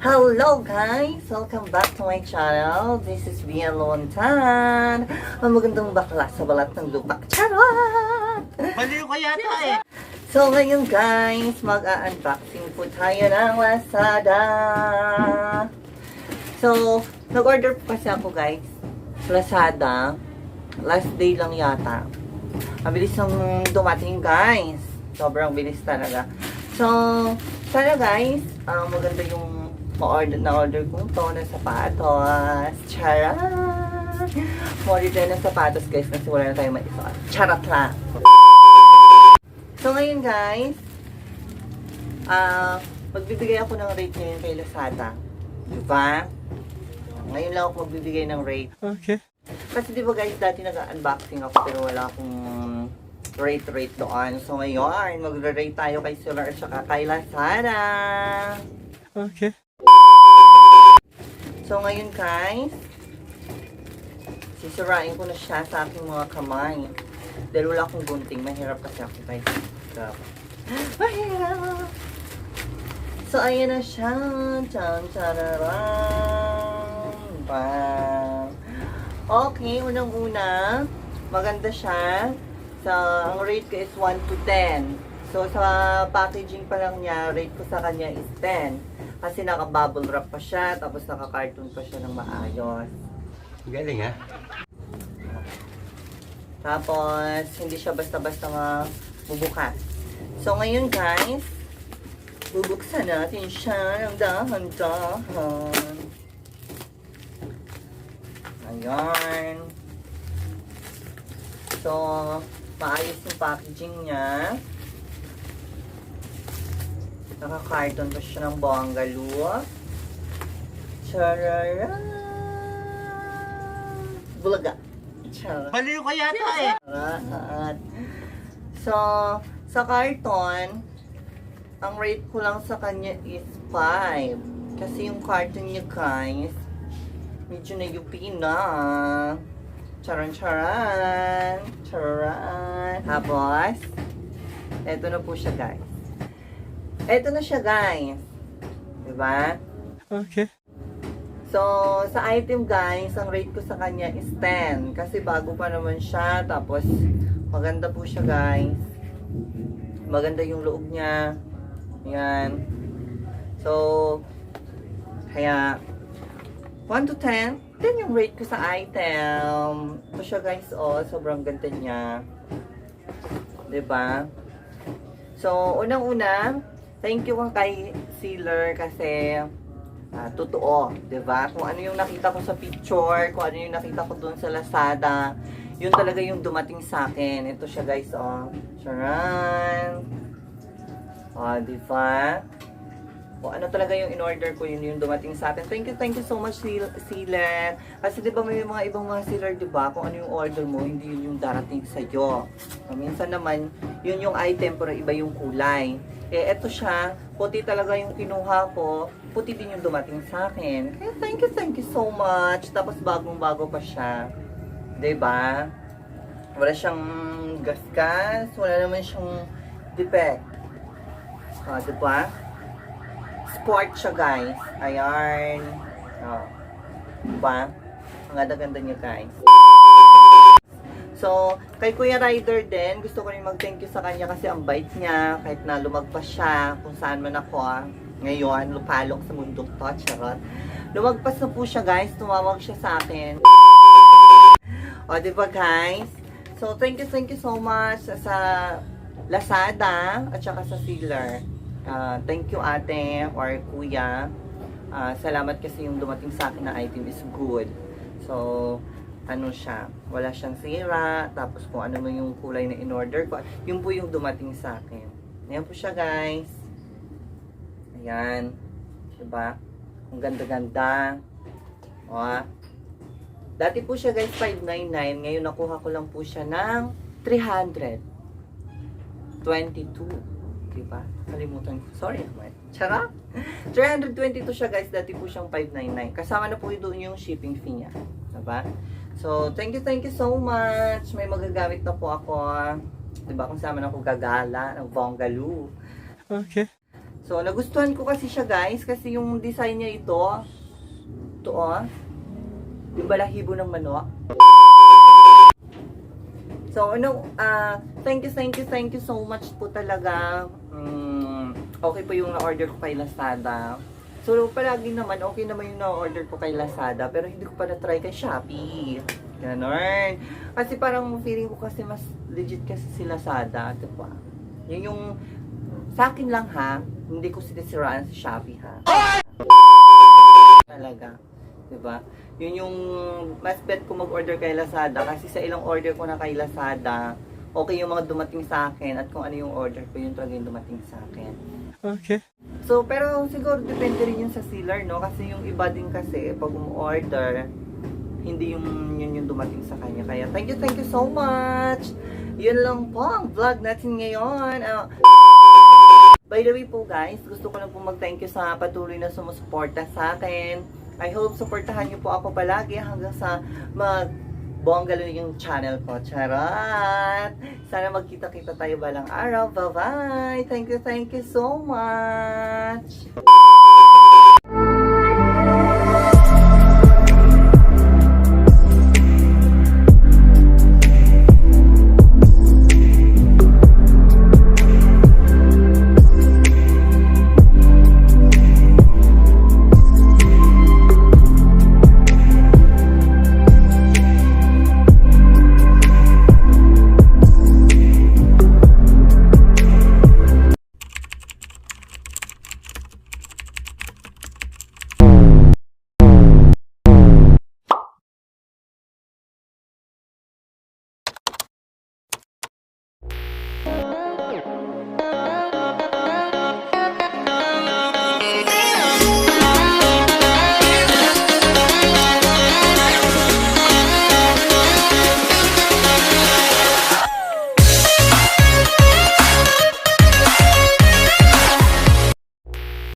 Hello guys! Welcome back to my channel. This is Lumontad. Ang magandang bakla sa balat ng lupa. Charot! Baliw ko yata eh. So ngayon guys, mag-unboxing po tayo ng Lazada. So, nag-order po kasi ako guys sa Lazada. Last day lang yata. Ang bilis ng dumating guys. Sobrang bilis talaga. So, sana guys, maganda yung na-order kong to na sapatos. Charot! Ma-order tayo ng sapatos guys kasi wala na tayo maisuot. Charot lang! So ngayon guys, magbibigay ako ng rate ngayon kay Lazada. Diba? Ngayon lang ako magbibigay ng rate. Okay. Kasi diba guys, dati nag-unboxing ako pero wala akong rate doon. So ngayon, magre-rate tayo kay Solar at saka kay Lazada. Okay. So ngayon guys, sisirain ko na siya sa aking mga kamay. Dahil wala akong gunting. Mahirap kasi ako guys. Mahirap! So ayan na siya. Chan chararan. Bam! Okay, unang-una, maganda siya. Ang rate ko is 1 to 10. So sa packaging pa lang niya, rate ko sa kanya is 10. Kasi naka-bubble wrap pa siya, tapos naka-cartoon pa siya ng maayos. Galing ha? Tapos, hindi siya basta-basta mabubukas. So, ngayon guys, bubuksan natin siya ng dahan-dahan. Ayan. So, maayos yung packaging niya. Naka-carton pa siya ng bonggalu. Chararan! Bulaga! Charot! Baliw ko yata eh. So, sa carton, ang rate ko lang sa kanya is 5. Kasi yung carton niya guys, medyo na-yupi na. Charan-charan! Charan! Tapos, eto na po siya guys. Eto na siya guys. Diba? Okay. So, sa item guys, ang rate ko sa kanya is 10. Kasi bago pa naman siya. Tapos, maganda po siya guys. Maganda yung loob niya. Ayan. So, kaya, 1 to 10. 10 yung rate ko sa item. Ito siya guys, oh. Sobrang ganda niya. Diba? So, unang-una, thank you kay sealer kasi totoo, 'di ba? Kung ano yung nakita ko sa picture, kung ano yung nakita ko doon sa Lazada, yun talaga yung dumating sa akin. Ito siya guys, oh. Charan. Oh, 'di ba? Kung ano talaga yung in-order ko, yun yung dumating sa akin. Thank you so much sealer. Kasi 'di ba may mga ibang mga sealer, 'di ba? Kung ano yung order mo, hindi yun yung darating sa iyo. Minsan naman, yun yung item pero iba yung kulay. Eh, eto siya, puti talaga yung kinuha ko, puti din yung dumating sa akin. Kaya thank you so much. Tapos bagong-bago pa siya. Diba? Wala siyang gasgas, wala naman siyang defect. Diba? Sport siya guys. Ayan. Diba? Ang ganda-ganda niya guys. So, kay Kuya Rider din, gusto ko rin mag-thank you sa kanya kasi ang bait niya, kahit na lumagpas siya, kung saan man ako ngayon, lupalok sa mundong to, charot. Lumagpas na po siya guys, tumawag siya sa akin. O, diba guys? So, thank you so much sa Lazada at saka sa sealer. Thank you ate or kuya. Salamat kasi yung dumating sa akin na item is good. So, ano siya, wala siyang sira, tapos kung ano man yung kulay na in-order ko, yun po yung dumating sa akin. Ayan po siya guys. Ayan. Diba? Ang ganda-ganda. O, dati po siya guys, 599. Ngayon nakuha ko lang po siya ng 322. Diba? Kalimutan ko. Sorry naman. Charot! 322 siya guys. Dati po siyang 599. Kasama na po doon yung shipping fee niya. Diba? So, thank you so much. May magagamit na po ako. Diba, kung saan man ako gagala ng bonggalu. Okay. So, nagustuhan ko kasi siya guys, kasi yung design niya ito, yung balahibo ng manok. So, thank you so much po talaga. Okay po yung na-order ko kay Lazada. So, palagi naman, okay naman yung na-order ko kay Lazada, pero hindi ko pa na-try kay Shopee. Ganon. Kasi parang feeling ko kasi mas legit kasi si Lazada, diba? Yun yung, sa akin lang ha, hindi ko sinisiraan si Shopee ha. Talaga. Diba? Yun yung mas bet ko mag-order kay Lazada kasi sa ilang order ko na kay Lazada, okay yung mga dumating sa akin at kung ano yung order ko, yun talaga yung dumating sa akin. Okay. So, pero siguro depende rin yun sa seller, no? Kasi yung iba din kasi, pag umorder, hindi yun yung dumating sa kanya. Kaya, thank you so much! Yun lang po ang vlog natin ngayon. By the way po guys, gusto ko lang po mag-thank you sa patuloy na sumusuporta sa akin. I hope supportahan niyo po ako palagi hanggang sa bongga yung channel ko. Charot! Sana magkita-kita tayo balang araw. Bye-bye! Thank you so much!